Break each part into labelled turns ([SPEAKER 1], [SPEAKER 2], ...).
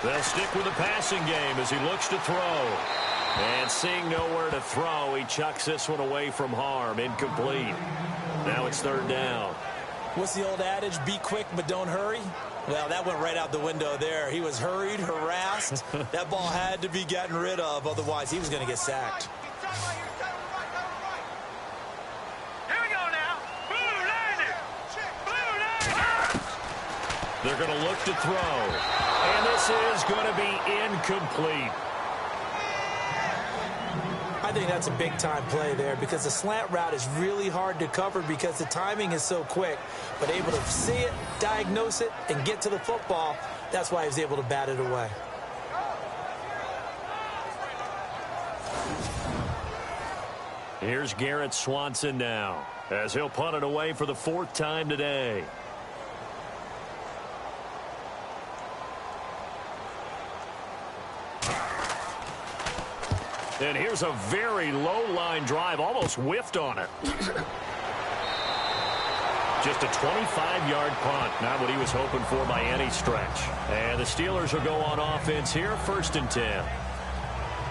[SPEAKER 1] They'll stick with the passing game as he looks to throw. And seeing nowhere to throw, he chucks this one away from harm. Incomplete. Now it's third down.
[SPEAKER 2] What's the old adage? Be quick, but don't hurry. Well, that went right out the window there. He was hurried, harassed. That ball had to be gotten rid of. Otherwise, he was going to get sacked.
[SPEAKER 3] Here we go now. Blue line.
[SPEAKER 1] They're going to look to throw. And this is going to be incomplete.
[SPEAKER 2] I think that's a big-time play there because the slant route is really hard to cover because the timing is so quick. But able to see it, diagnose it, and get to the football, that's why he was able to bat it away.
[SPEAKER 1] Here's Garrett Swanson now as he'll punt it away for the 4th time today. And here's a very low-line drive, almost whiffed on it. Just a 25-yard punt, not what he was hoping for by any stretch. And the Steelers will go on offense here, 1st and 10.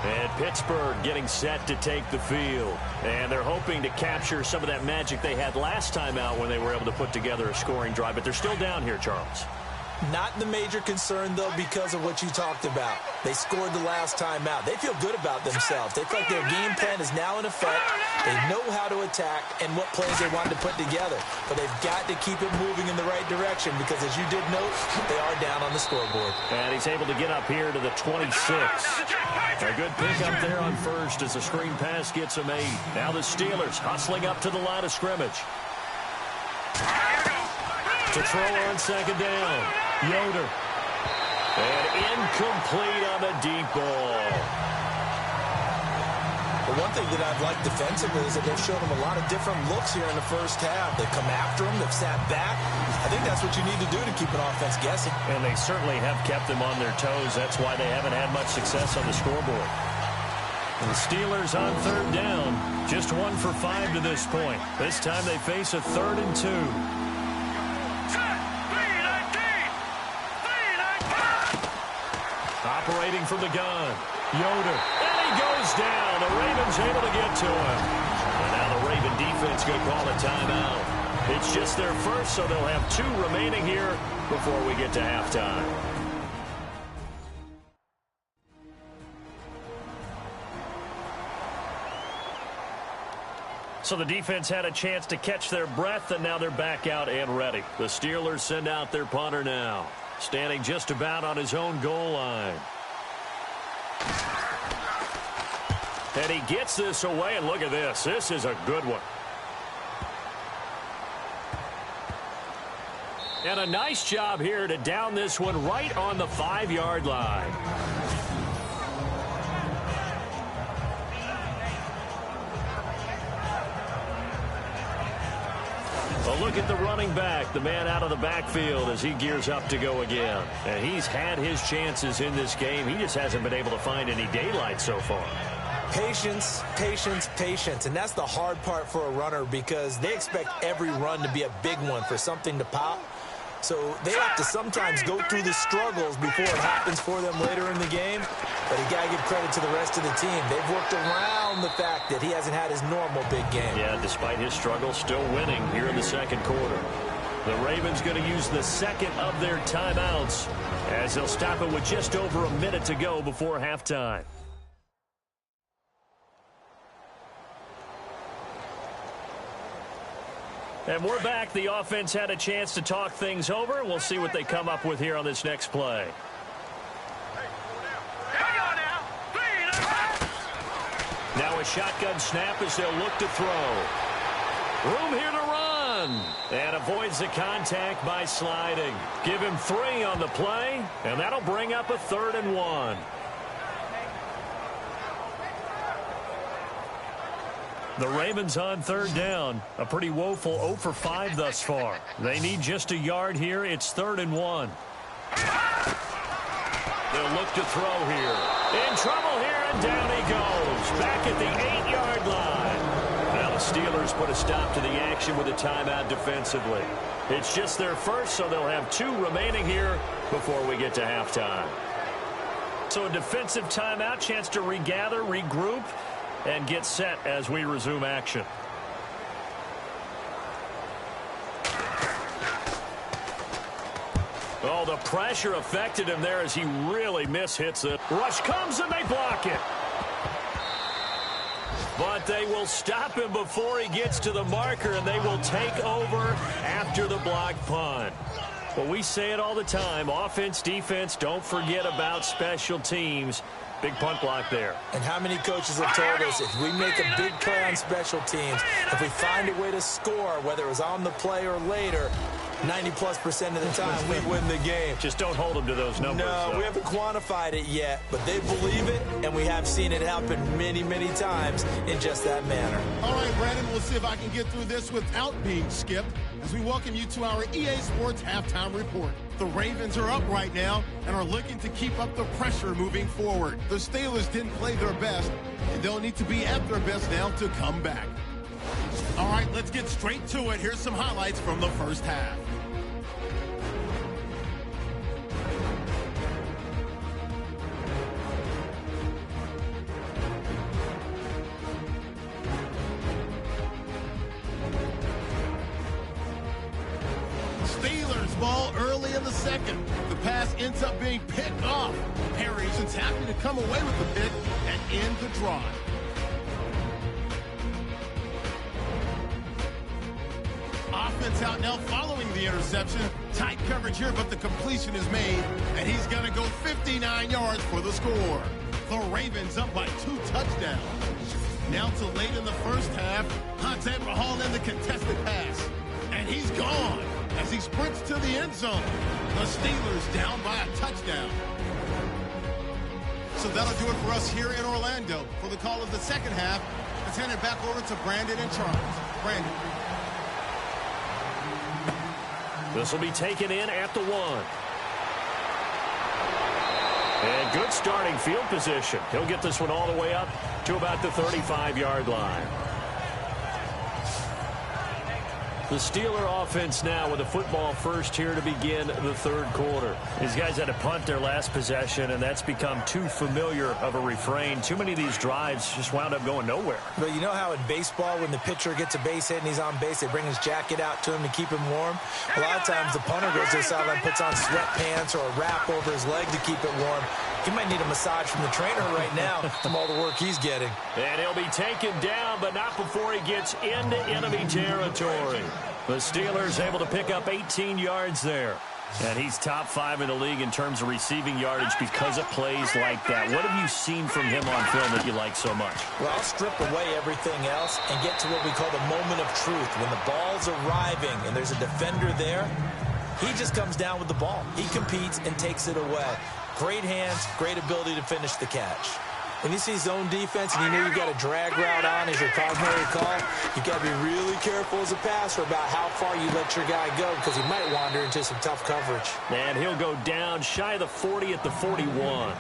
[SPEAKER 1] And Pittsburgh getting set to take the field. And they're hoping to capture some of that magic they had last time out when they were able to put together a scoring drive. But they're still down here, Charles.
[SPEAKER 2] Not the major concern, though, because of what you talked about. They scored the last time out. They feel good about themselves. They feel like their game plan is now in effect. They know how to attack and what plays they want to put together. But they've got to keep it moving in the right direction because, as you did note, they are down on the scoreboard.
[SPEAKER 1] And he's able to get up here to the 26. A good pick up there on first as the screen pass gets him 8. Now the Steelers hustling up to the line of scrimmage. To throw on 2nd down. Yoder. And incomplete on the deep ball.
[SPEAKER 2] The one thing that I've liked defensively is that they've shown them a lot of different looks here in the first half. They've come after them. They've sat back. I think that's what you need to do to keep an offense guessing.
[SPEAKER 1] And they certainly have kept them on their toes. That's why they haven't had much success on the scoreboard. And the Steelers on 3rd down. Just 1 for 5 to this point. This time they face a 3rd and 2. Operating from the gun, Yoder, and he goes down. The Ravens able to get to him. And now the Raven defense going to call a timeout. It's just their first, so they'll have 2 remaining here before we get to halftime. So the defense had a chance to catch their breath, and now they're back out and ready. The Steelers send out their punter now, standing just about on his own goal line. And he gets this away, and look at this. This is a good one. And a nice job here to down this one right on the 5-yard line. Well, look at the running back, the man out of the backfield as he gears up to go again. And he's had his chances in this game. He just hasn't been able to find any daylight so far.
[SPEAKER 2] Patience, patience, patience. And that's the hard part for a runner because they expect every run to be a big one for something to pop. So they have to sometimes go through the struggles before it happens for them later in the game. But you got to give credit to the rest of the team. They've worked around the fact that he hasn't had his normal big game.
[SPEAKER 1] Yeah, despite his struggles, still winning here in the 2nd quarter. The Ravens going to use the 2nd of their timeouts as they'll stop it with just over a minute to go before halftime. And we're back. The offense had a chance to talk things over. We'll see what they come up with here on this next play. Now a shotgun snap as they'll look to throw. Room here to run. And avoids the contact by sliding. Give him 3 on the play, and that'll bring up a 3rd and 1. The Ravens on 3rd down. A pretty woeful 0 for 5 thus far. They need just a yard here. It's 3rd and 1. They'll look to throw here. In trouble here, and down he goes. Back at the 8-yard line. Now the Steelers put a stop to the action with a timeout defensively. It's just their first, so they'll have 2 remaining here before we get to halftime. So a defensive timeout, chance to regather, regroup, and get set as we resume action. Oh, the pressure affected him there as he really mishits it. Rush comes and they block it. But they will stop him before he gets to the marker, and they will take over after the blocked punt. Well, we say it all the time. Offense, defense, don't forget about special teams. Big punt block there.
[SPEAKER 2] And how many coaches have told us if we make a big play on special teams, if we find a way to score, whether it was on the play or later, 90+% of the time we win the game.
[SPEAKER 1] Just don't hold them to those numbers.
[SPEAKER 2] No, we haven't quantified it yet, but they believe it, and we have seen it happen many, many times in just that manner.
[SPEAKER 4] All right, Brandon, we'll see if I can get through this without being skipped as we welcome you to our EA Sports Halftime Report. The Ravens are up right now and are looking to keep up the pressure moving forward. The Steelers didn't play their best, and they'll need to be at their best now to come back. All right, let's get straight to it. Here's some highlights from the first half. Steelers ball early in the second. The pass ends up being picked off. Harrison's happy to come away with the pick and end the drive. Offense out now following the interception. Tight coverage here, but the completion is made, and he's going to go 59 yards for the score. The Ravens up by 2 touchdowns. Now to late in the first half, Hunt's able to haul in the contested pass, and he's gone as he sprints to the end zone. The Steelers down by a touchdown. So that'll do it for us here in Orlando. For the call of the second half, let's hand it back over to Brandon and Charles. Brandon.
[SPEAKER 1] This will be taken in at the 1. And good starting field position. He'll get this one all the way up to about the 35-yard line. The Steeler offense now with the football first here to begin the third quarter. These guys had to punt their last possession, and that's become too familiar of a refrain. Too many of these drives just wound up going nowhere.
[SPEAKER 2] But you know how in baseball, when the pitcher gets a base hit and he's on base, they bring his jacket out to him to keep him warm? A lot of times the punter goes to the sideline, puts on sweatpants or a wrap over his leg to keep it warm. He might need a massage from the trainer right now from all the work he's getting.
[SPEAKER 1] And he'll be taken down, but not before he gets into enemy territory. The Steelers able to pick up 18 yards there. And he's top 5 in the league in terms of receiving yardage because of plays like that. What have you seen from him on film that you like so much?
[SPEAKER 2] Well, I'll strip away everything else and get to what we call the moment of truth. When the ball's arriving and there's a defender there, he just comes down with the ball. He competes and takes it away. Great hands, great ability to finish the catch. When you see zone defense and you know you've got a drag route on as your primary call, you've got to be really careful as a passer about how far you let your guy go because he might wander into some tough coverage.
[SPEAKER 1] And he'll go down shy of the 40 at the 41.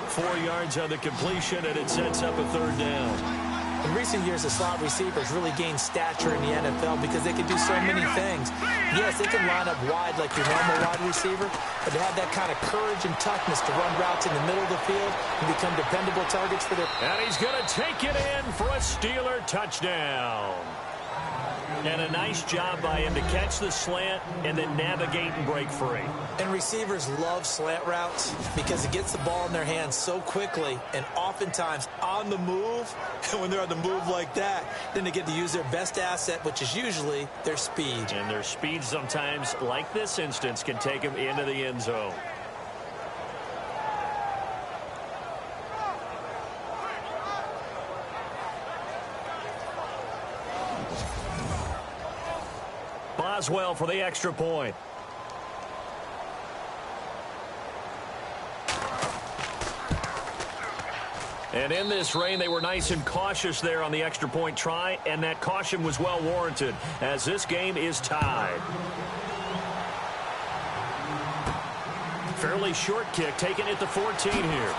[SPEAKER 1] 4 yards on the completion, and it sets up a third down.
[SPEAKER 2] In recent years, the slot receivers really gained stature in the NFL because they can do so many things. Yes, they can line up wide like your normal wide receiver, but they have that kind of courage and toughness to run routes in the middle of the field and become dependable targets for their...
[SPEAKER 1] And he's going to take it in for a Steeler touchdown. And a nice job by him to catch the slant and then navigate and break free.
[SPEAKER 2] And receivers love slant routes because it gets the ball in their hands so quickly and oftentimes on the move. And when they're on the move like that, then they get to use their best asset, which is usually their speed.
[SPEAKER 1] And their speed sometimes, like this instance, can take them into the end zone. Boswell for the extra point. And in this rain, they were nice and cautious there on the extra point try, and that caution was well warranted as this game is tied. Fairly short kick taken at the 14 here.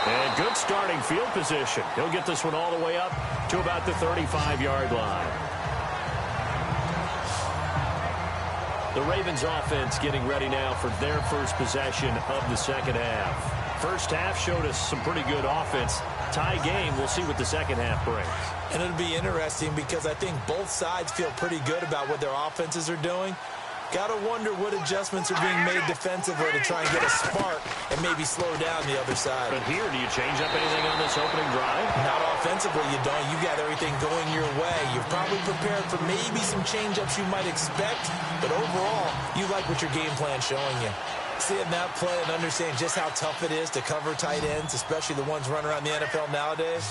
[SPEAKER 1] And good starting field position. He'll get this one all the way up to about the 35-yard line. The Ravens offense getting ready now for their first possession of the second half. first half showed us some pretty good offense. Tie game, we'll see what the second half brings.
[SPEAKER 2] And it'll be interesting because I think both sides feel pretty good about what their offenses are doing. Got to wonder what adjustments are being made defensively to try and get a spark and maybe slow down the other side.
[SPEAKER 1] But here, do you change up anything on this opening drive?
[SPEAKER 2] Not offensively, you don't. You got everything going your way. You're probably prepared for maybe some change-ups you might expect, but overall, you like what your game plan's showing you. Seeing that play and understanding just how tough it is to cover tight ends, especially the ones running around the NFL nowadays,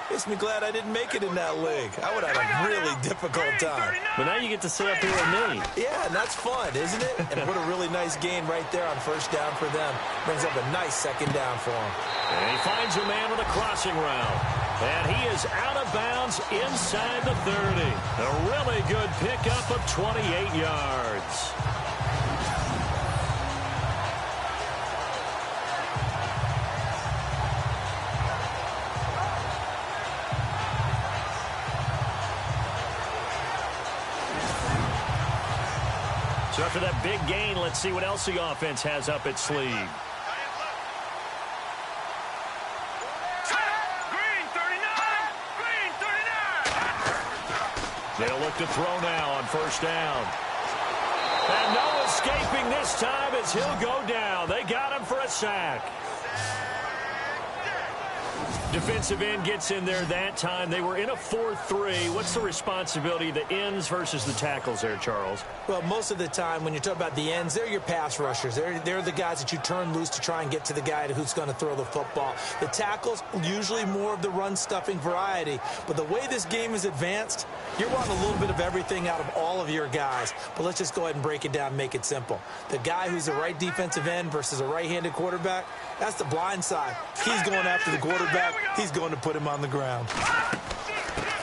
[SPEAKER 2] makes me glad I didn't make it in that league. I would have had a really difficult time.
[SPEAKER 1] But now you get to sit up here with me.
[SPEAKER 2] Yeah, and that's fun, isn't it? And what a really nice gain right there on first down for them. Brings up a nice second down for him.
[SPEAKER 1] And he finds a man with a crossing route. And he is out of bounds inside the 30. A really good pickup of 28 yards. So after that big gain, let's see what else the offense has up its sleeve.
[SPEAKER 3] Green 39! Green 39!
[SPEAKER 1] They'll look to throw now on first down. And no escaping this time as he'll go down. They got him for a sack. Defensive end gets in there that time. They were in a 4-3. What's the responsibility of the ends versus the tackles there, Charles?
[SPEAKER 2] Well, most of the time when you talk about the ends, they're your pass rushers. They're the guys that you turn loose to try and get to the guy who's going to throw the football. The tackles, usually more of the run-stuffing variety. But the way this game is advanced, you're wanting a little bit of everything out of all of your guys. But let's just go ahead and break it down and make it simple. The guy who's a right defensive end versus a right-handed quarterback, that's the blind side. He's going after the quarterback. He's going to put him on the ground.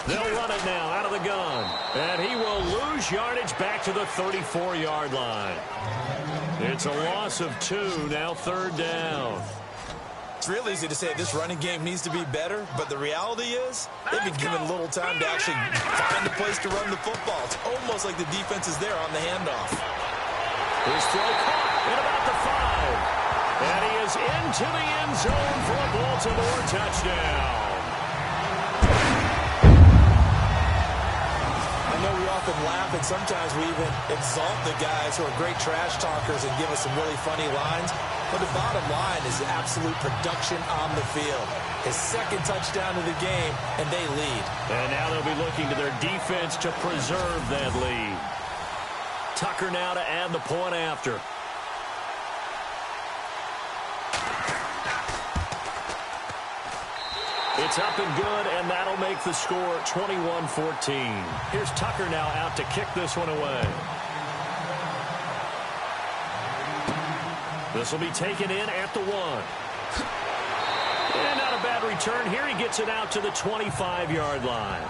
[SPEAKER 1] They'll run it now out of the gun. And he will lose yardage back to the 34-yard line. It's a loss of 2, now third down.
[SPEAKER 2] It's real easy to say this running game needs to be better, but the reality is they've been given little time to actually find a place to run the football. It's almost like the defense is there on the handoff.
[SPEAKER 1] His throw caught at about the 5. And he is into the end zone for a Baltimore touchdown.
[SPEAKER 2] I know we often laugh and sometimes we even exalt the guys who are great trash talkers and give us some really funny lines. But the bottom line is absolute production on the field. His second touchdown of the game, and they lead.
[SPEAKER 1] And now they'll be looking to their defense to preserve that lead. Tucker now to add the point after. It's up and good, and that'll make the score 21-14. Here's Tucker now out to kick this one away. This will be taken in at the 1. And not a bad return here. He gets it out to the 25-yard line.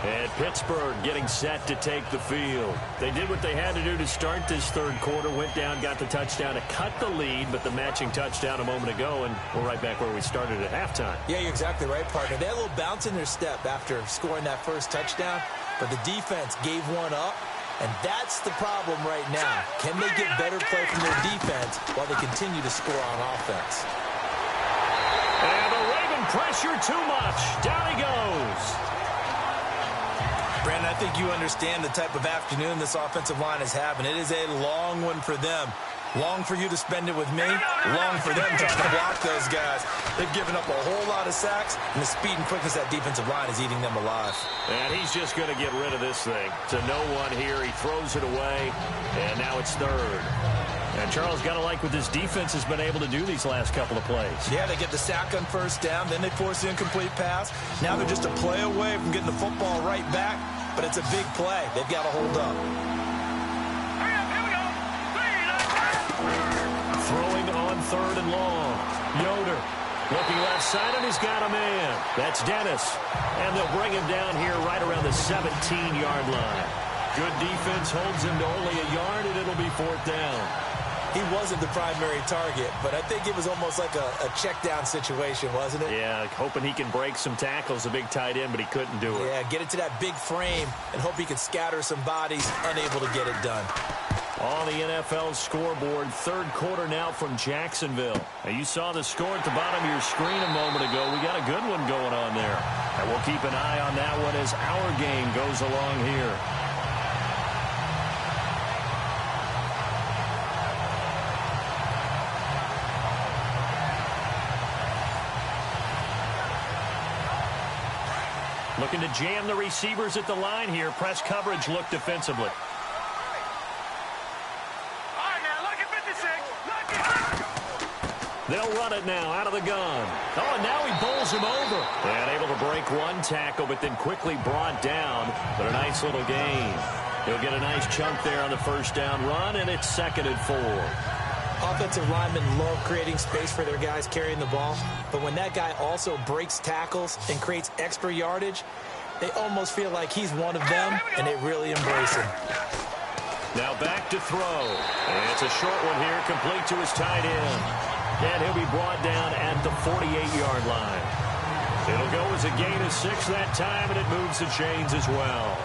[SPEAKER 1] And Pittsburgh getting set to take the field. They did what they had to do to start this third quarter. Went down, got the touchdown to cut the lead, but the matching touchdown a moment ago, and we're right back where we started at halftime.
[SPEAKER 2] Yeah, you're exactly right, partner. They had a little bounce in their step after scoring that first touchdown, but the defense gave one up, and that's the problem right now. Can they get better play from their defense while they continue to score on offense?
[SPEAKER 1] And the Raven pressure too much. Down he goes.
[SPEAKER 2] Brandon, I think you understand the type of afternoon this offensive line is having. It is a long one for them. Long for you to spend it with me. Long for them to block those guys. They've given up a whole lot of sacks, and the speed and quickness of that defensive line is eating them alive.
[SPEAKER 1] And he's just going to get rid of this thing. To no one here. He throws it away, and now it's third. And Charles got to like what this defense has been able to do these last couple of plays.
[SPEAKER 2] Yeah, they get the sack on first down, then they force the incomplete pass. Now they're just a play away from getting the football right back, but it's a big play. They've got to hold up.
[SPEAKER 3] Hurry up, here we go.
[SPEAKER 1] Throwing on third and long. Yoder looking left side, and he's got a man. That's Dennis. And they'll bring him down here right around the 17-yard line. Good defense holds him to only a yard, and it'll be fourth down.
[SPEAKER 2] He wasn't the primary target, but I think it was almost like a check-down situation, wasn't it?
[SPEAKER 1] Yeah, hoping he can break some tackles, a big tight end, but he couldn't do it.
[SPEAKER 2] Yeah, get it to that big frame and hope he can scatter some bodies, unable to get it done.
[SPEAKER 1] On the NFL scoreboard, third quarter now from Jacksonville. And you saw the score at the bottom of your screen a moment ago. We got a good one going on there. And we'll keep an eye on that one as our game goes along here. Looking to jam the receivers at the line here. Press coverage look defensively. They'll run it now out of the gun. Oh, and now he bowls him over. And able to break one tackle, but then quickly brought down. But a nice little gain. He'll get a nice chunk there on the first down run, and it's 2nd and 4.
[SPEAKER 2] Offensive linemen love creating space for their guys carrying the ball. But when that guy also breaks tackles and creates extra yardage, they almost feel like he's one of them, and they really embrace him.
[SPEAKER 1] Now back to throw. And it's a short one here, complete to his tight end. And he'll be brought down at the 48-yard line. It'll go as a gain of 6 that time, and it moves the chains as well.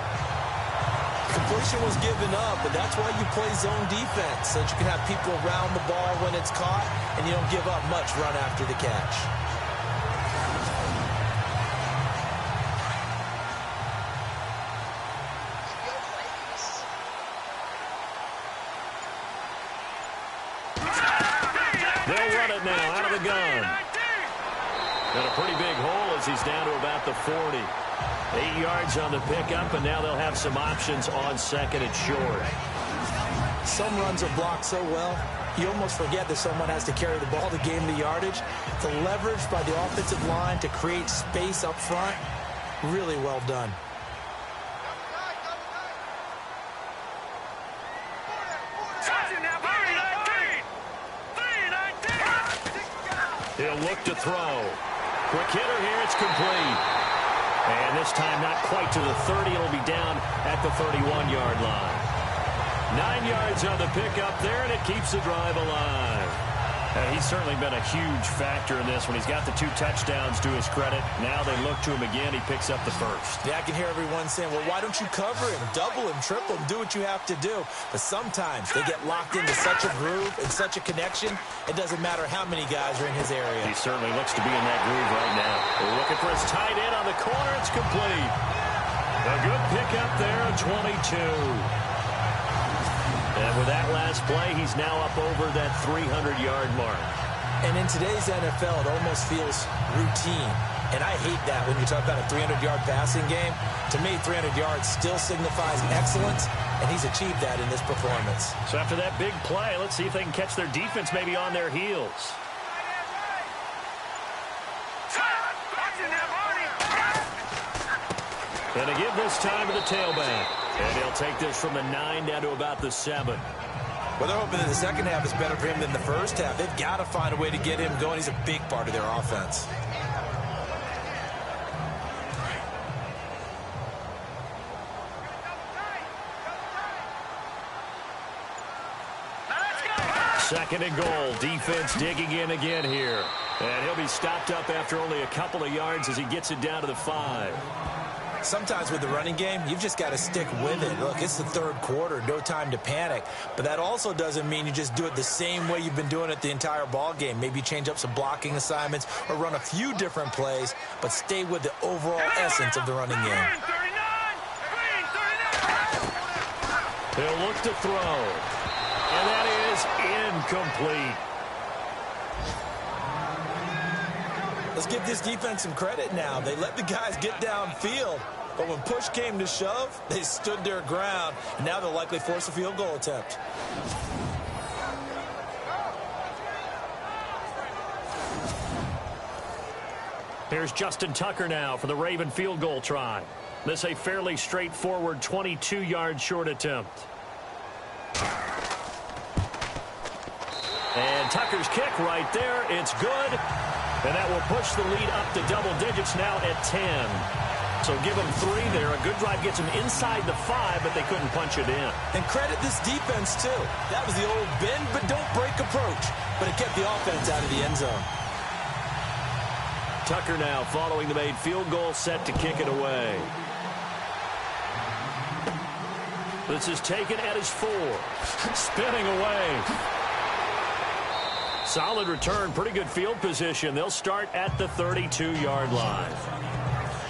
[SPEAKER 2] Completion was given up, but that's why you play zone defense, so that you can have people around the ball when it's caught, and you don't give up much run after the catch.
[SPEAKER 1] They'll run it now out of the gun. Got a pretty big hole as he's down to about the 40. 8 yards on the pickup, and now they'll have some options on 2nd and short.
[SPEAKER 2] Some runs are blocked so well, you almost forget that someone has to carry the ball to gain the yardage. The leverage by the offensive line to create space up front, really well done.
[SPEAKER 1] He'll look to throw. Quick hitter here, it's complete. And this time not quite to the 30. It'll be down at the 31-yard line. 9 yards on the pickup there, and it keeps the drive alive. He's certainly been a huge factor in this when he's got the 2 touchdowns to his credit. Now they look to him again. He picks up the first.
[SPEAKER 2] Yeah, I can hear everyone saying, well, why don't you cover him, double him, triple him, do what you have to do. But sometimes they get locked into such a groove and such a connection, it doesn't matter how many guys are in his area.
[SPEAKER 1] He certainly looks to be in that groove right now. We're looking for his tight end on the corner. It's complete. A good pickup there, a 22. And with that last play, he's now up over that 300-yard mark.
[SPEAKER 2] And in today's NFL, it almost feels routine. And I hate that when you talk about a 300-yard passing game. To me, 300 yards still signifies excellence, and he's achieved that in this performance.
[SPEAKER 1] So after that big play, let's see if they can catch their defense maybe on their heels. And to give this time to the tailback. And he'll take this from the 9 down to about the 7.
[SPEAKER 2] Well, they're hoping that the second half is better for him than the first half. They've got to find a way to get him going. He's a big part of their offense.
[SPEAKER 1] Second and goal. Defense digging in again here. And he'll be stopped up after only a couple of yards as he gets it down to the 5.
[SPEAKER 2] Sometimes with the running game, you've just got to stick with it. Look, it's the third quarter, no time to panic. But that also doesn't mean you just do it the same way you've been doing it the entire ball game. Maybe change up some blocking assignments or run a few different plays, but stay with the overall essence of the running game.
[SPEAKER 1] He'll look to throw. And that is incomplete.
[SPEAKER 2] Let's give this defense some credit now. They let the guys get downfield, but when push came to shove, they stood their ground. Now they'll likely force a field goal attempt.
[SPEAKER 1] Here's Justin Tucker now for the Raven field goal try. This a fairly straightforward 22-yard short attempt. And Tucker's kick right there. It's good. And that will push the lead up to double digits now at 10. So give them 3 there. A good drive gets them inside the 5, but they couldn't punch it in.
[SPEAKER 2] And credit this defense, too. That was the old bend but don't break approach. But it kept the offense out of the end zone.
[SPEAKER 1] Tucker now following the made field goal, set to kick it away. This is taken at his 4. Spinning away. Solid return, pretty good field position. They'll start at the 32-yard line.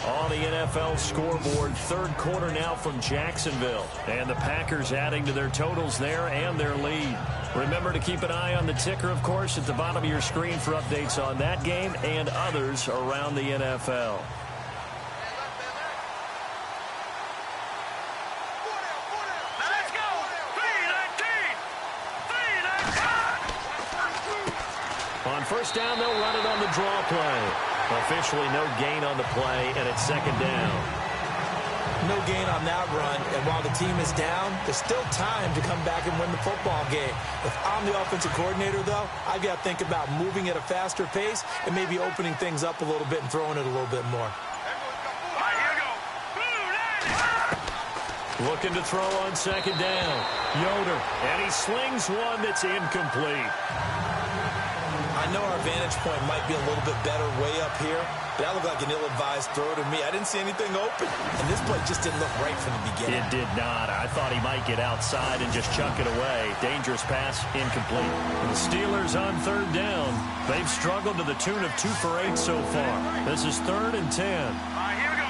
[SPEAKER 1] On the NFL scoreboard, third quarter now from Jacksonville. And the Packers adding to their totals there and their lead. Remember to keep an eye on the ticker, of course, at the bottom of your screen for updates on that game and others around the NFL.
[SPEAKER 3] Let's go! 3-19!
[SPEAKER 1] On first down, they'll run it on the draw play. Officially no gain on the play, and it's second down.
[SPEAKER 2] No gain on that run, and while the team is down, there's still time to come back and win the football game. If I'm the offensive coordinator, though, I've got to think about moving at a faster pace and maybe opening things up a little bit and throwing it a little bit more.
[SPEAKER 3] All right, here we go. Blue,
[SPEAKER 1] Looking to throw on second down. Yoder, and he slings one that's incomplete.
[SPEAKER 2] I know our vantage point might be a little bit better way up here, but that looked like an ill-advised throw to me. I didn't see anything open, and this play just didn't look right from the beginning.
[SPEAKER 1] It did not. I thought he might get outside and just chuck it away. Dangerous pass, incomplete. The Steelers on third down. They've struggled to the tune of 2 for 8 so far. This is 3rd and 10.
[SPEAKER 3] all right, here we go.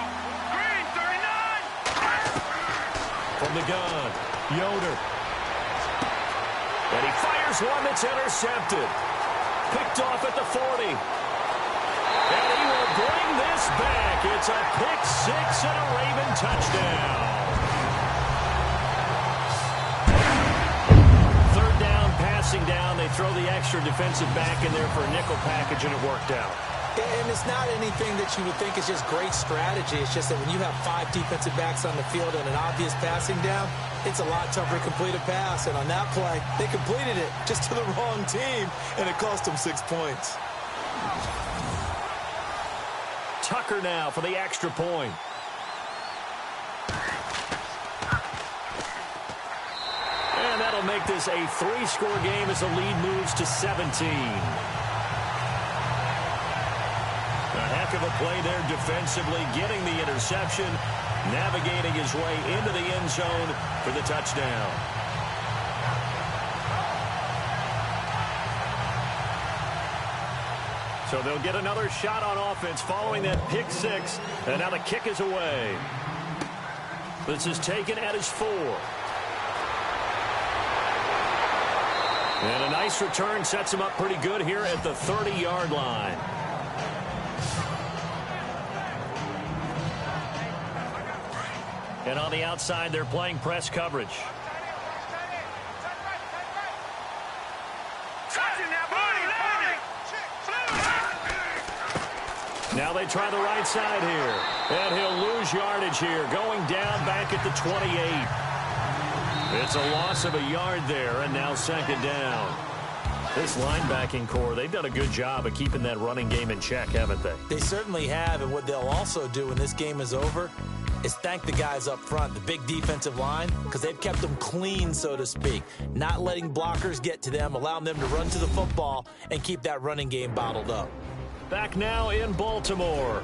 [SPEAKER 3] Green, 39!
[SPEAKER 1] From the gun, Yoder. And he fires one that's intercepted. Picked off at the 40. And he will bring this back. It's a pick 6 and a Raven touchdown. Third down, passing down. They throw the extra defensive back in there for a nickel package, and it worked out.
[SPEAKER 2] And it's not anything that you would think is just great strategy. It's just that when you have 5 defensive backs on the field and an obvious passing down, it's a lot tougher to complete a pass. And on that play, they completed it just to the wrong team, and it cost them 6 points.
[SPEAKER 1] Tucker now for the extra point. And that'll make this a 3-score game as the lead moves to 17. A heck of a play there defensively, getting the interception, navigating his way into the end zone for the touchdown. So they'll get another shot on offense following that pick 6, and now the kick is away. This is taken at his 4. And a nice return sets him up pretty good here at the 30-yard line. And on the outside, they're playing press coverage. Now they try the right side here. And he'll lose yardage here, going down back at the 28. It's a loss of a yard there, and now second down. This linebacking core, they've done a good job of keeping that running game in check, haven't they?
[SPEAKER 2] They certainly have, and what they'll also do when this game is over is thank the guys up front, the big defensive line, because they've kept them clean, so to speak, not letting blockers get to them, allowing them to run to the football and keep that running game bottled up.
[SPEAKER 1] Back now in Baltimore.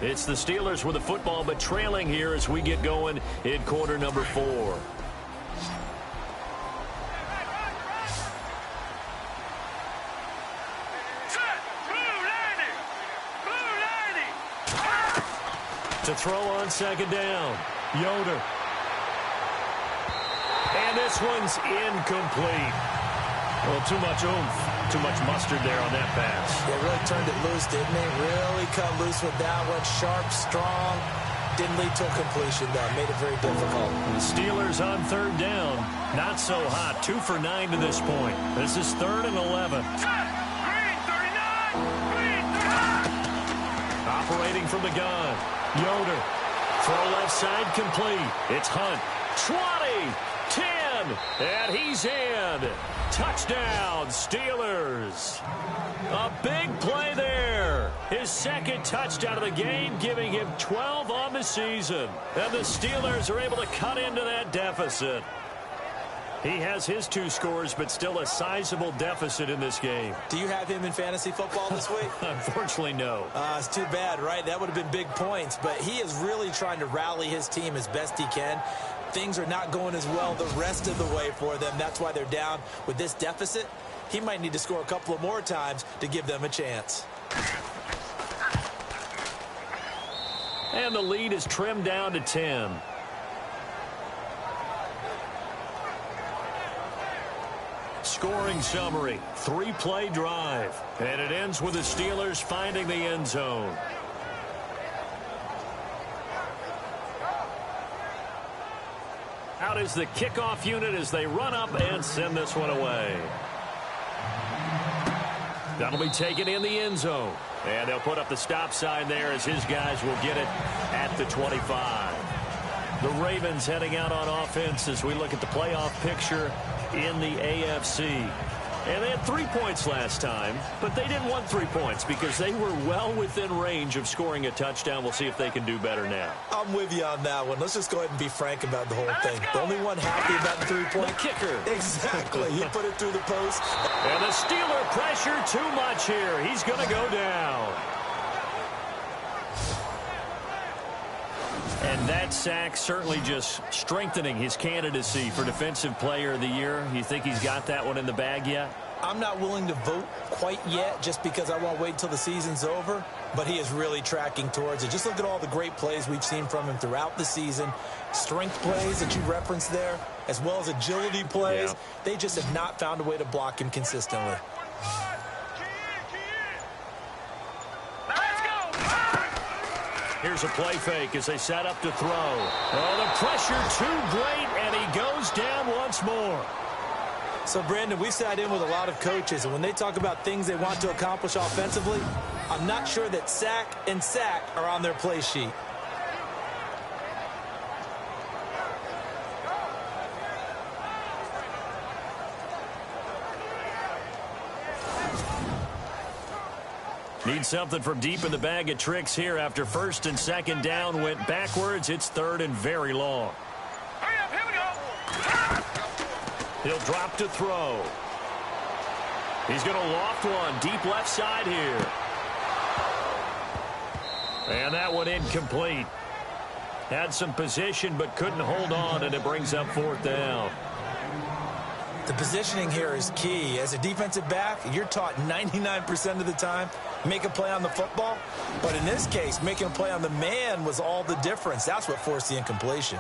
[SPEAKER 1] It's the Steelers with the football, but trailing here as we get going in quarter number 4. To throw on second down, Yoder. And this one's incomplete. Well, too much oomph, too much mustard there on that pass.
[SPEAKER 2] They really turned it loose, didn't they? Really cut loose with that one. Sharp, strong. Didn't lead to a completion, though. Made it very difficult.
[SPEAKER 1] The Steelers on third down. Not so hot. 2 for 9 to this point. This is 3rd and 11.
[SPEAKER 3] Green, 39! Green, 39!
[SPEAKER 1] Operating from the gun. Yoder. Throw left side complete. It's Hunt. 20, 10, and he's in. Touchdown, Steelers. A big play there. His second touchdown of the game, giving him 12 on the season. And the Steelers are able to cut into that deficit. He has his 2 scores, but still a sizable deficit in this game.
[SPEAKER 2] Do you have him in fantasy football this week?
[SPEAKER 1] Unfortunately, no.
[SPEAKER 2] It's too bad, right? That would have been big points, but he is really trying to rally his team as best he can. things are not going as well the rest of the way for them. That's why they're down with this deficit. He might need to score a couple of more times to give them a chance.
[SPEAKER 1] And the lead is trimmed down to 10. Scoring summary, 3-play drive. And it ends with the Steelers finding the end zone. Out is the kickoff unit as they run up and send this one away. That'll be taken in the end zone. And they'll put up the stop sign there as his guys will get it at the 25. The Ravens heading out on offense as we look at the playoff picture in the AFC. And they had 3 points last time, but they didn't want 3 points because they were well within range of scoring a touchdown. We'll see if they can do better now.
[SPEAKER 2] I'm with you on that one. Let's just go ahead and be frank about the whole thing. The only one happy about the 3-point.
[SPEAKER 1] The kicker.
[SPEAKER 2] Exactly. He put it through the post.
[SPEAKER 1] And the Steeler pressure too much here. He's going to go down. And that sack certainly just strengthening his candidacy for Defensive Player of the Year. You think he's got that one in the bag yet?
[SPEAKER 2] I'm not willing to vote quite yet just because I want to wait until the season's over, but he is really tracking towards it. Just look at all the great plays we've seen from him throughout the season. Strength plays that you referenced there, as well as agility plays.
[SPEAKER 1] Yeah.
[SPEAKER 2] They just have not found a way to block him consistently.
[SPEAKER 1] Here's a play fake as they set up to throw. Oh, the pressure too great, and he goes down once more.
[SPEAKER 2] So, Brandon, we sat in with a lot of coaches, and when they talk about things they want to accomplish offensively, I'm not sure that sack and sack are on their play sheet.
[SPEAKER 1] Need something from deep in the bag of tricks here after 1st and 2nd down went backwards. It's 3rd and very long.
[SPEAKER 3] Hurry up, here we go.
[SPEAKER 1] He'll drop to throw. He's going to loft one deep left side here. And that one incomplete. Had some position but couldn't hold on, and it brings up 4th down.
[SPEAKER 2] The positioning here is key. As a defensive back, you're taught 99% of the time, make a play on the football. But in this case, making a play on the man was all the difference. That's what forced the incompletion.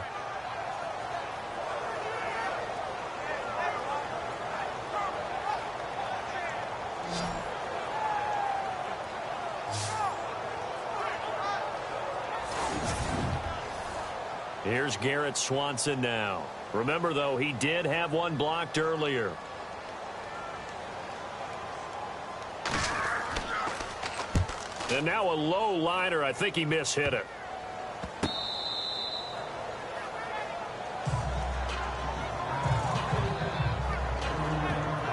[SPEAKER 1] Here's Garrett Swanson now. Remember, though, he did have one blocked earlier. And now a low liner. I think he mishit it.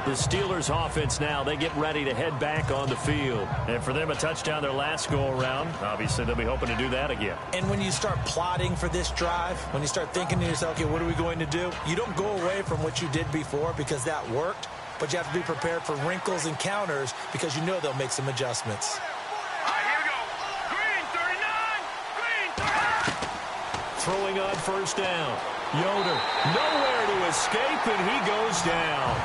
[SPEAKER 1] The Steelers offense now, they get ready to head back on the field. And for them, a touchdown their last go-around. Obviously, they'll be hoping to do that again.
[SPEAKER 2] And when you start plotting for this drive, when you start thinking to yourself, okay, what are we going to do? You don't go away from what you did before because that worked, but you have to be prepared for wrinkles and counters because you know they'll make some adjustments.
[SPEAKER 3] All right, here we go. Green 39. Green 39.
[SPEAKER 1] Throwing on 1st down. Yoder, nowhere to escape, and he goes down.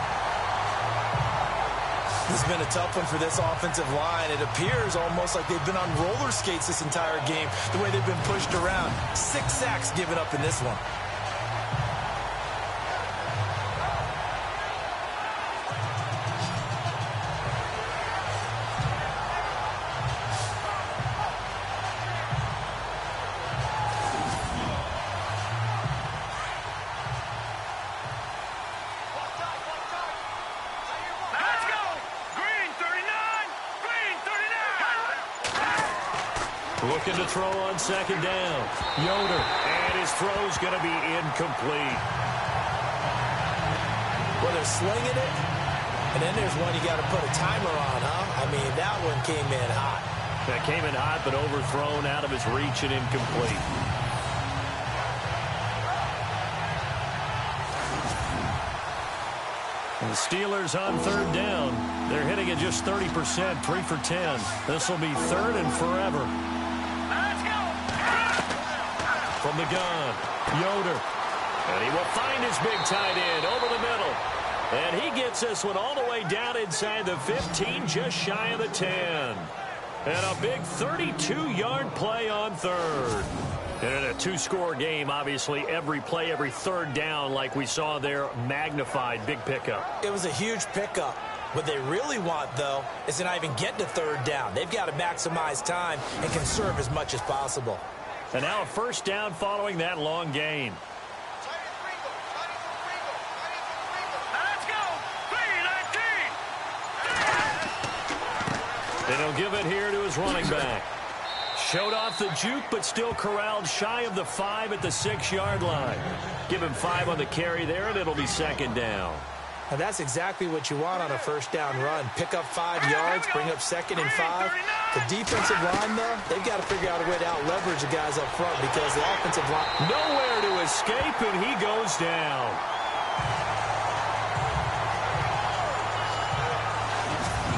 [SPEAKER 2] It's been a tough one for this offensive line. It appears almost like they've been on roller skates this entire game, the way they've been pushed around. 6 sacks given up in this one.
[SPEAKER 1] Looking to throw on 2nd down. Yoder, and his throw's going to be incomplete.
[SPEAKER 2] Well, they're slinging it, and then there's one you got to put a timer on, huh? I mean, that one came in hot.
[SPEAKER 1] That came in hot, but overthrown out of his reach and incomplete. And the Steelers on 3rd down. They're hitting at just 30%, 3 for 10. This will be 3rd and forever.
[SPEAKER 3] Let's go.
[SPEAKER 1] From the gun, Yoder. And he will find his big tight end over the middle. And he gets this one all the way down inside the 15, just shy of the 10. And a big 32-yard play on third. And in a two-score game, obviously, every play, every third down, like we saw there, magnified. Big pickup.
[SPEAKER 2] It was a huge pickup. What they really want, though, is to not even get to third down. They've got to maximize time and conserve as much as possible.
[SPEAKER 1] And now a first down following that long gain.
[SPEAKER 3] Let's go. 3-19.
[SPEAKER 1] And he'll give it here to his running back. Showed off the juke, but still corralled shy of the 5 at the 6-yard line. Give him 5 on the carry there, and it'll be second down.
[SPEAKER 2] And that's exactly what you want on a first down run. Pick up 5 yards, bring up second and 5. The defensive line, though, they've got to figure out a way to out-leverage the guys up front because the offensive line...
[SPEAKER 1] Nowhere to escape, and he goes down.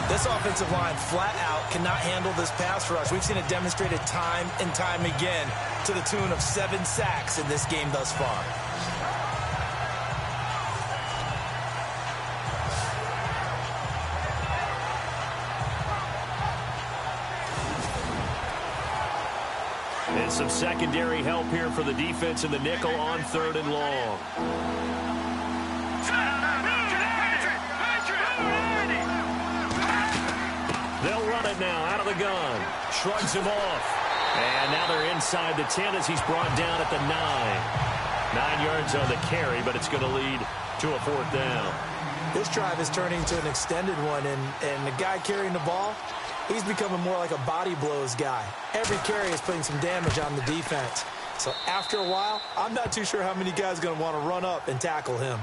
[SPEAKER 2] This offensive line flat out cannot handle this pass rush. We've seen it demonstrated time and time again to the tune of 7 sacks in this game thus far.
[SPEAKER 1] And some secondary help here for the defense in the nickel on third and long. They'll run it now out of the gun. Shrugs him off. And now they're inside the 10 as he's brought down at the 9. 9 yards on the carry, but it's going to lead to a fourth down.
[SPEAKER 2] This drive is turning to an extended one, and the guy carrying the ball, he's becoming more like a body blows guy. Every carry is putting some damage on the defense. So after a while, I'm not too sure how many guys are going to want to run up and tackle him.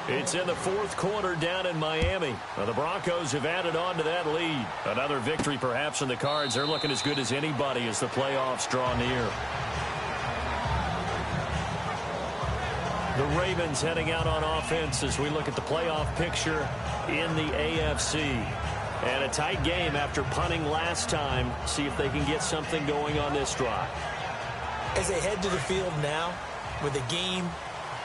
[SPEAKER 1] It's in the fourth quarter down in Miami. Now the Broncos have added on to that lead. Another victory perhaps in the cards. They're looking as good as anybody as the playoffs draw near. The Ravens heading out on offense as we look at the playoff picture in the AFC. And a tight game after punting last time. See if they can get something going on this drive.
[SPEAKER 2] As they head to the field now, with the game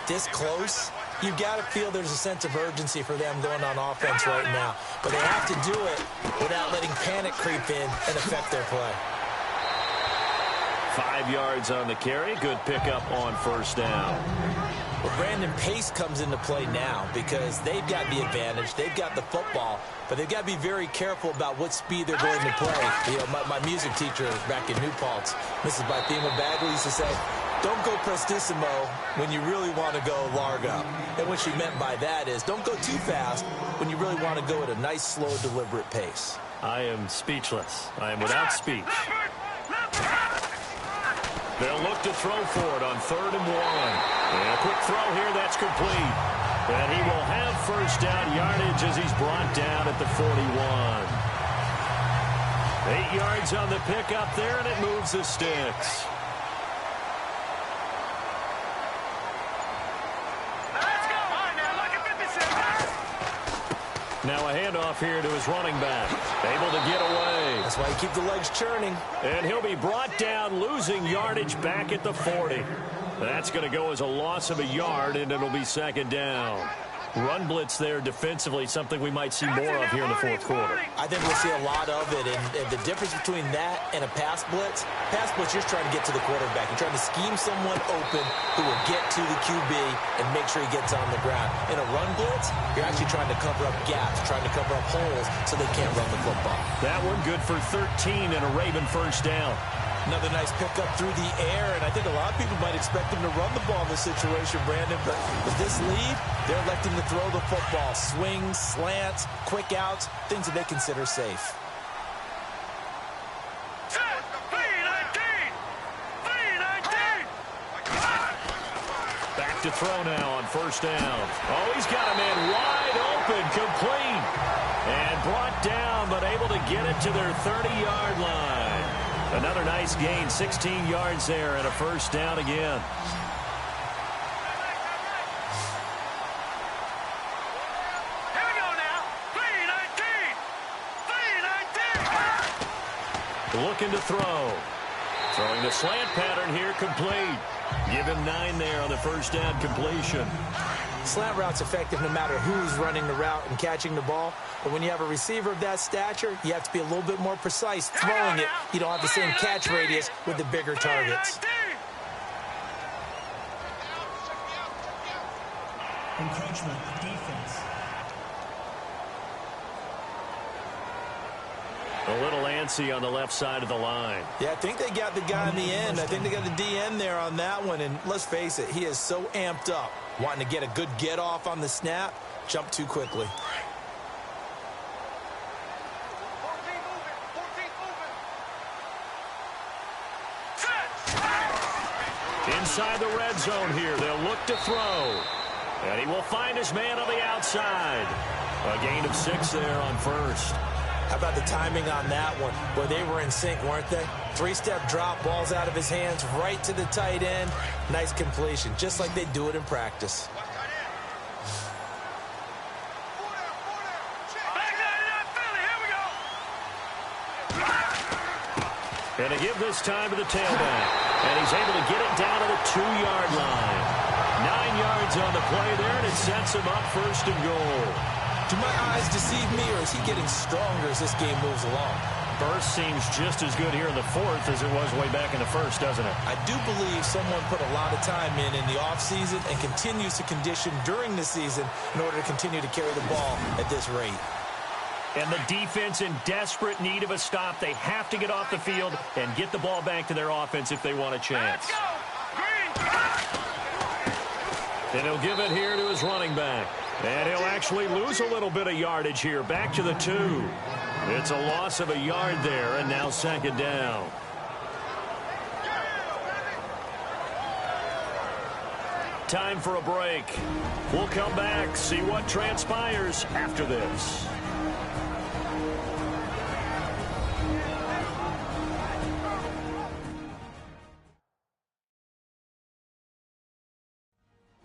[SPEAKER 2] this close, you've got to feel there's a sense of urgency for them going on offense right now. But they have to do it without letting panic creep in and affect their play.
[SPEAKER 1] 5 yards on the carry. Good pickup on first down.
[SPEAKER 2] Well, Brandon, pace comes into play now because they've got the advantage. They've got the football, but they've got to be very careful about what speed they're going to play. You know, my music teacher back in New Paltz, Mrs. Bythema Bagley, used to say, don't go prestissimo when you really want to go largo. And what she meant by that is don't go too fast when you really want to go at a nice, slow, deliberate pace.
[SPEAKER 1] I am speechless. I am without speech. They'll look to throw for it on 3rd and 1. And a quick throw here, that's complete. And he will have first down yardage as he's brought down at the 41. 8 yards on the pickup there, and it moves the sticks. Now a handoff here to his running back. Able to get away.
[SPEAKER 2] That's why you keep the legs churning.
[SPEAKER 1] And he'll be brought down, losing yardage back at the 40. That's going to go as a loss of a yard, and it'll be second down. Run blitz there defensively, something we might see more of here in the fourth quarter.
[SPEAKER 2] I think we'll see a lot of it, and the difference between that and a pass blitz, you're trying to get to the quarterback. You're trying to scheme someone open who will get to the QB and make sure he gets on the ground. In a run blitz, you're actually trying to cover up gaps, trying to cover up holes so they can't run the football.
[SPEAKER 1] That one good for 13 and a Raven first down.
[SPEAKER 2] Another nice pickup through the air, and I think a lot of people might expect him to run the ball in this situation, Brandon, but with this lead, they're electing to throw the football. Swings, slants, quick outs, things that they consider safe.
[SPEAKER 1] Back to throw now on first down. Oh, he's got a man wide open, complete, and brought down, but able to get it to their 30-yard line. Another nice gain, 16 yards there, and a first down again.
[SPEAKER 3] Here we go now. 3-19.
[SPEAKER 1] Looking to throw. Throwing the slant pattern here, complete. Give him 9 there on the first down completion.
[SPEAKER 2] Slant route's effective no matter who's running the route and catching the ball. But when you have a receiver of that stature, you have to be a little bit more precise throwing it. You don't have the same catch radius with the bigger targets.
[SPEAKER 5] Encroachment, defense.
[SPEAKER 1] A little antsy on the left side of the line.
[SPEAKER 2] Yeah, I think they got the guy in the end. I think they got the DN there on that one. And let's face it, he is so amped up, wanting to get a good get off on the snap, jump too quickly.
[SPEAKER 1] Inside the red zone here, they'll look to throw. And he will find his man on the outside. A gain of 6 there on first.
[SPEAKER 2] How about the timing on that one? Boy, they were in sync, weren't they? 3-step drop, balls out of his hands, right to the tight end. Nice completion, just like they do it in practice.
[SPEAKER 1] And to give this time to the tailback. And he's able to get it down to the 2-yard line. 9 yards on the play there, and it sets him up first and goal.
[SPEAKER 2] Do my eyes deceive me, or is he getting stronger as this game moves along?
[SPEAKER 1] Burst seems just as good here in the fourth as it was way back in the first, doesn't it?
[SPEAKER 2] I do believe someone put a lot of time in the offseason and continues to condition during the season in order to continue to carry the ball at this rate.
[SPEAKER 1] And the defense in desperate need of a stop. They have to get off the field and get the ball back to their offense if they want a chance.
[SPEAKER 3] Let's go! Green!
[SPEAKER 1] And he'll give it here to his running back. And he'll actually lose a little bit of yardage here. Back to the 2. It's a loss of a yard there, and now second down. Time for a break. We'll come back, see what transpires after this.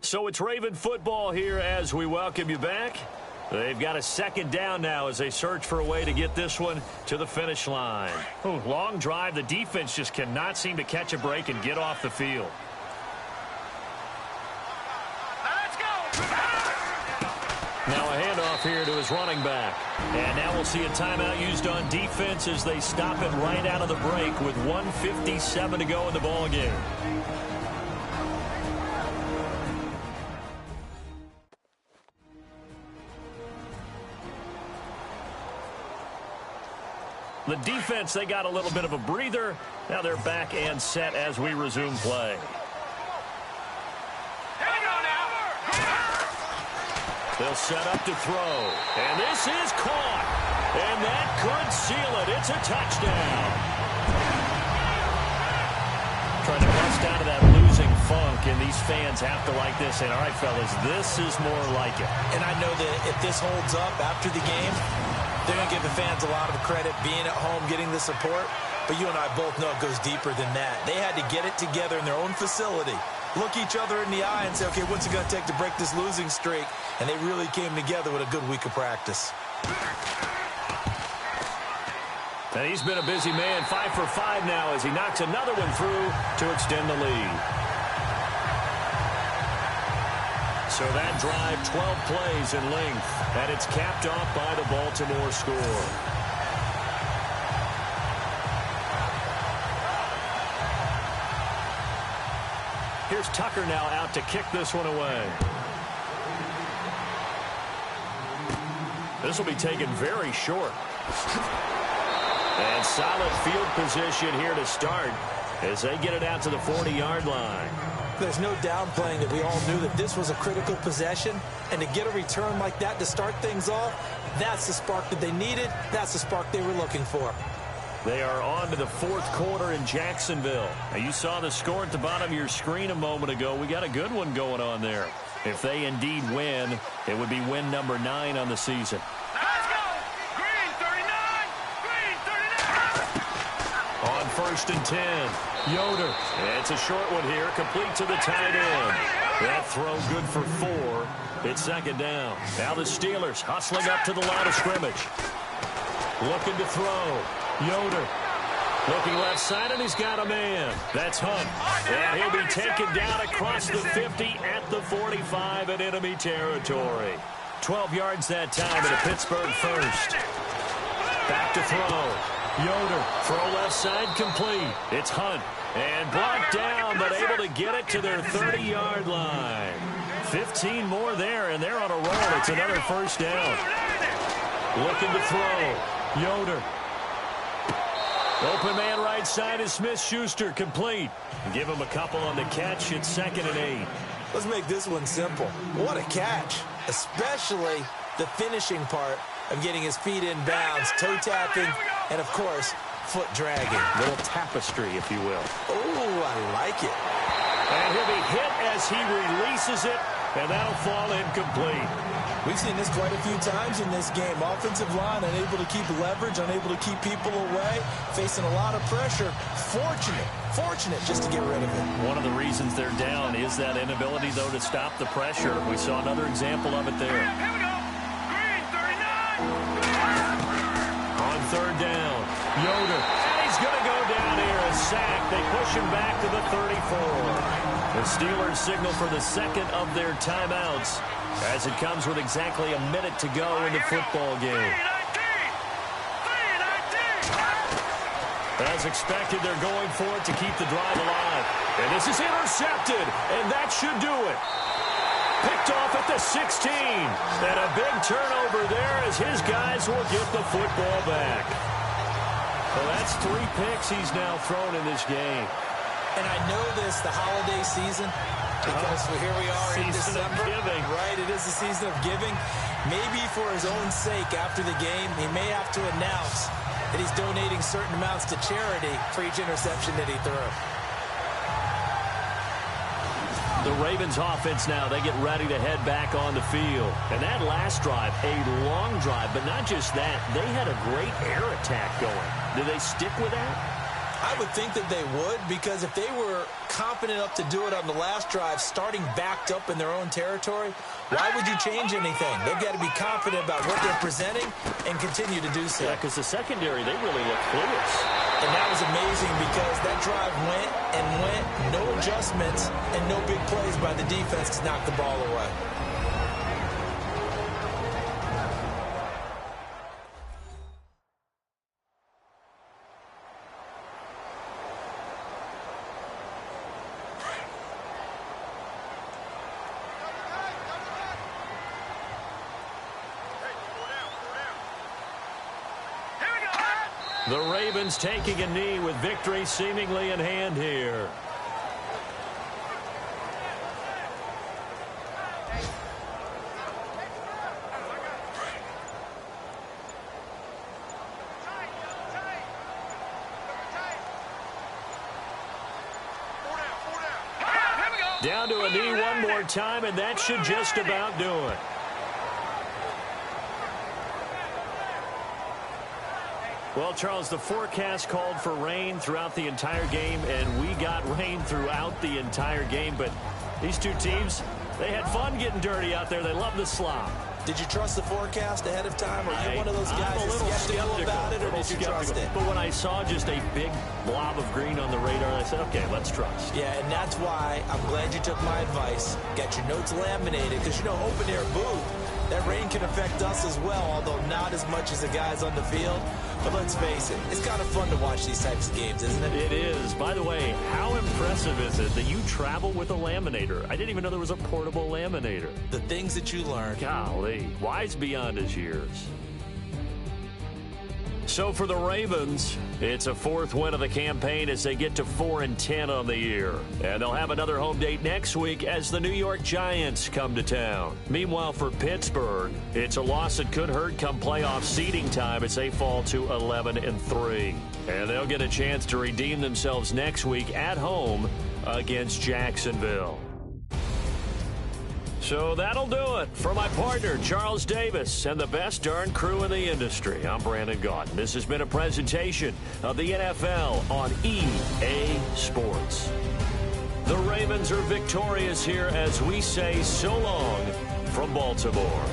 [SPEAKER 1] So it's Raven football here as we welcome you back. They've got a second down now as they search for a way to get this one to the finish line. Ooh, long drive. The defense just cannot seem to catch a break and get off the field.
[SPEAKER 3] Let's go!
[SPEAKER 1] Now a handoff here to his running back. And now we'll see a timeout used on defense as they stop it right out of the break with 1:57 to go in the ball game. The defense, they got a little bit of a breather. Now they're back and set as we resume play.
[SPEAKER 3] Here we go now!
[SPEAKER 1] They'll set up to throw. And this is caught. And that could seal it. It's a touchdown. Trying to bust out of that losing funk, and these fans have to like this. And, all right, fellas, this is more like it.
[SPEAKER 2] And I know that if this holds up after the game, they're going to give the fans a lot of credit being at home, getting the support. But you and I both know it goes deeper than that. They had to get it together in their own facility, look each other in the eye and say, okay, what's it going to take to break this losing streak? And they really came together with a good week of practice.
[SPEAKER 1] And he's been a busy man, 5 for 5 now as he knocks another one through to extend the lead. So that drive, 12 plays in length, and it's capped off by the Baltimore score. Here's Tucker now out to kick this one away. This will be taken very short. And solid field position here to start as they get it out to the 40-yard line.
[SPEAKER 2] There's no downplaying that we all knew that this was a critical possession, and to get a return like that to start things off, that's the spark that they needed. That's the spark they were looking for.
[SPEAKER 1] They are on to the fourth quarter in Jacksonville. Now, you saw the score at the bottom of your screen a moment ago. We got a good one going on there. If they indeed win, it would be win number 9 on the season.
[SPEAKER 3] Let's go! Green 39! Green 39!
[SPEAKER 1] On 1st and 10, Yoder. It's a short one here, complete to the tight end. That throw good for 4. It's second down. Now the Steelers hustling up to the line of scrimmage. Looking to throw. Yoder. Looking left side, and he's got a man. That's Hunt. And he'll be taken down across the 50 at the 45 in enemy territory. 12 yards that time at a Pittsburgh first. Back to throw. Yoder, throw left side, complete. It's Hunt. And brought down, but able to get it to their 30-yard line. 15 more there, and they're on a roll. It's another first down. Looking to throw. Yoder. Open man right side is Smith-Schuster, complete. Give him a couple on the catch. It's 2nd and 8.
[SPEAKER 2] Let's make this one simple. What a catch, especially the finishing part of getting his feet in bounds, toe tapping, and, of course, foot dragging.
[SPEAKER 1] Little tapestry, if you will.
[SPEAKER 2] Oh, I like it.
[SPEAKER 1] And he'll be hit as he releases it, and that'll fall incomplete.
[SPEAKER 2] We've seen this quite a few times in this game. Offensive line unable to keep leverage, unable to keep people away, facing a lot of pressure. Fortunate just to get rid of it.
[SPEAKER 1] One of the reasons they're down is that inability, though, to stop the pressure. We saw another example of it there.
[SPEAKER 3] Here we go. Green, 39.
[SPEAKER 1] On 3rd down, Yoder. And he's going to go down here. A sack. They push him back to the 34. The Steelers signal for the 2nd of their timeouts as it comes with exactly a minute to go in the football game. As expected, they're going for it to keep the drive alive. And this is intercepted, and that should do it. Picked off at the 16. And a big turnover there as his guys will get the football back. Well, that's 3 picks he's now thrown in this game.
[SPEAKER 2] And I know this, the holiday season, because here we are in December. Right, it is the season of giving. Maybe for his own sake after the game, he may have to announce that he's donating certain amounts to charity for each interception that he threw.
[SPEAKER 1] The Ravens offense now, they get ready to head back on the field. And that last drive, a long drive, but not just that, they had a great air attack going. Do they stick with that?
[SPEAKER 2] I would think that they would, because if they were confident enough to do it on the last drive, starting backed up in their own territory, why would you change anything? They've got to be confident about what they're presenting and continue to do so.
[SPEAKER 1] Yeah, because the secondary, they really look clueless.
[SPEAKER 2] And that was amazing because that drive went and went, no adjustments, and no big plays by the defense to knock the ball away.
[SPEAKER 1] The Ravens taking a knee with victory seemingly in hand here. Down to a knee one more time, and that should just about do it. Well, Charles, the forecast called for rain throughout the entire game, and we got rain throughout the entire game. But these two teams, they had fun getting dirty out there. They love the slop.
[SPEAKER 2] Did you trust the forecast ahead of time? Are you one of those guys that's skeptical about it, or did you trust it?
[SPEAKER 1] But when I saw just a big blob of green on the radar, I said, okay, let's trust.
[SPEAKER 2] Yeah, and that's why I'm glad you took my advice. Got your notes laminated, because, you know, open-air booth, that rain can affect us as well, although not as much as the guys on the field. But let's face it, it's kind of fun to watch these types of games, isn't it?
[SPEAKER 1] It is. By the way, how impressive is it that you travel with a laminator? I didn't even know there was a portable laminator.
[SPEAKER 2] The things that you learn.
[SPEAKER 1] Golly, wise beyond his years. So for the Ravens, it's a 4th win of the campaign as they get to 4-10 on the year. And they'll have another home date next week as the New York Giants come to town. Meanwhile, for Pittsburgh, it's a loss that could hurt come playoff seeding time as they fall to 11-3. And they'll get a chance to redeem themselves next week at home against Jacksonville. So that'll do it. For my partner, Charles Davis, and the best darn crew in the industry, I'm Brandon Gaudin. This has been a presentation of the NFL on EA Sports. The Ravens are victorious here as we say so long from Baltimore.